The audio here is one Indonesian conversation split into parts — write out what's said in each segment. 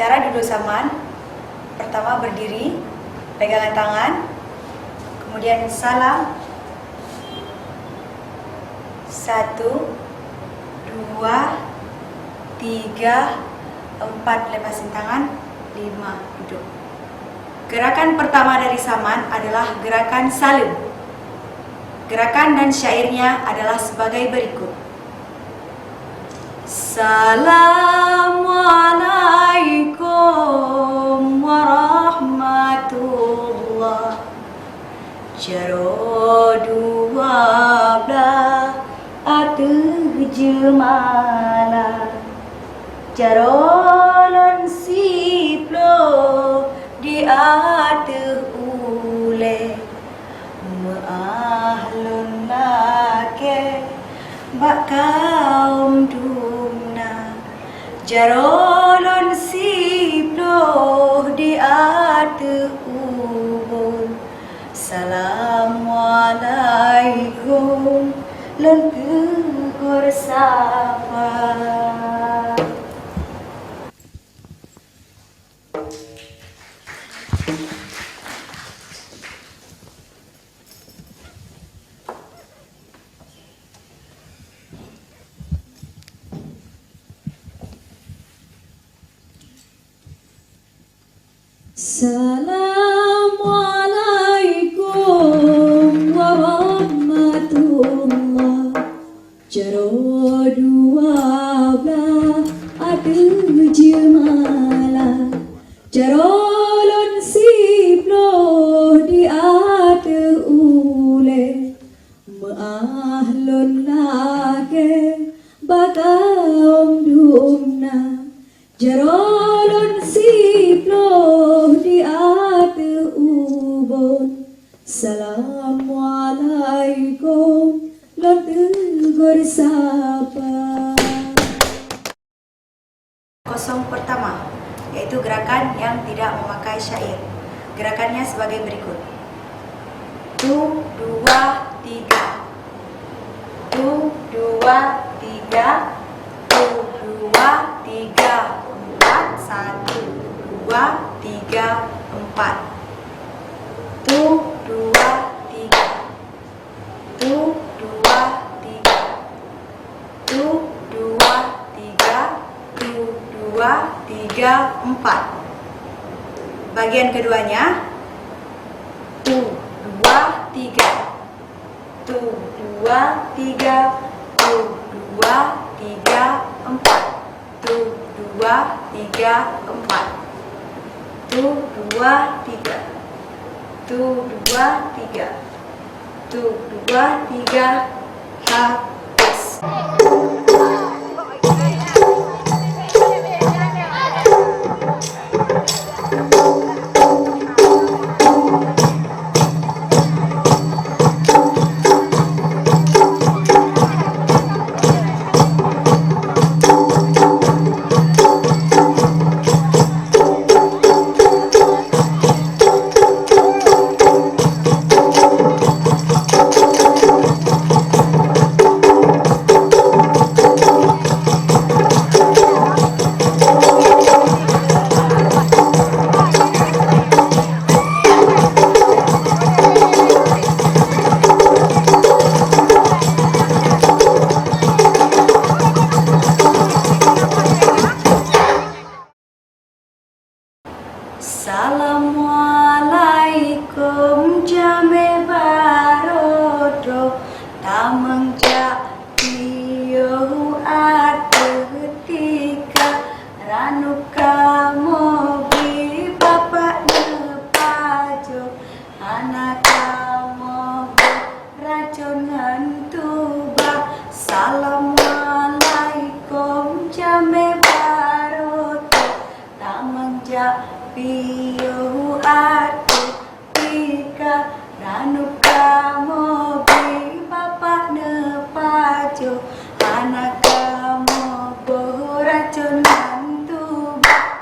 Cara duduk saman, pertama berdiri, pegangan tangan, kemudian salam. 1, 2, 3, 4, lepasin tangan, 5, duduk. Gerakan pertama dari saman adalah gerakan salim. Gerakan dan syairnya adalah sebagai berikut. Assalamualaikum warahmatullah. Jaro 12 atuh jemala. Jarolon siplo di atuh ule. Ma'ahlun lake bak kaum dumna. Jarolon siplo di atuh ubun. Assalamualaikum lentur sapa. Assalamualaikum warahmatullah. Jaro 12 atuh jemala. Jarolon siplo di atuh ule. Ma'ahlun lake bakaum dumna. Jarolon siplo di atuh ubon. Assalamualaikum lentur sapa. Kosong pertama, yaitu gerakan yang tidak memakai syair. Gerakannya sebagai berikut. 1, 2, 3. 1, 2, 3. 1, 2, 3, 4. 1, 2, 3, 4. 1, 2, 3. 1, 2, 3. 1, 2, 3, 4. Bagian keduanya 1, 2, 3. 1, 2, 3. 1, 2, 3, 4. 1, 2, 3, 4. 1, 2, 3. 1, 2, 3. 1, 2, 3. Habis. Assalamualaikum jame barodo tameng ja piyo atuh tika ranuka mobi bapak nepajo anak mobi racun ngantuba. Assalamualaikum jame barodo tameng ja piyo atuh tika ranuka mobi bapak nepajo anak kamu boh racun mantuba.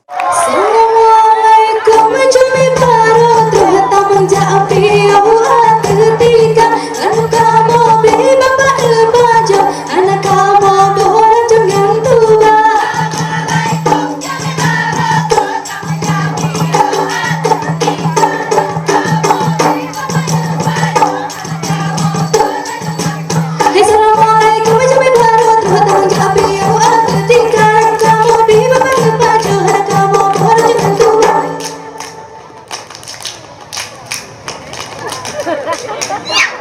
Assalamualaikum jami barodo tameng ja piyo atuh tika ranuka mobi bapak nepajo anak kamu boh racun mantuba. Iya.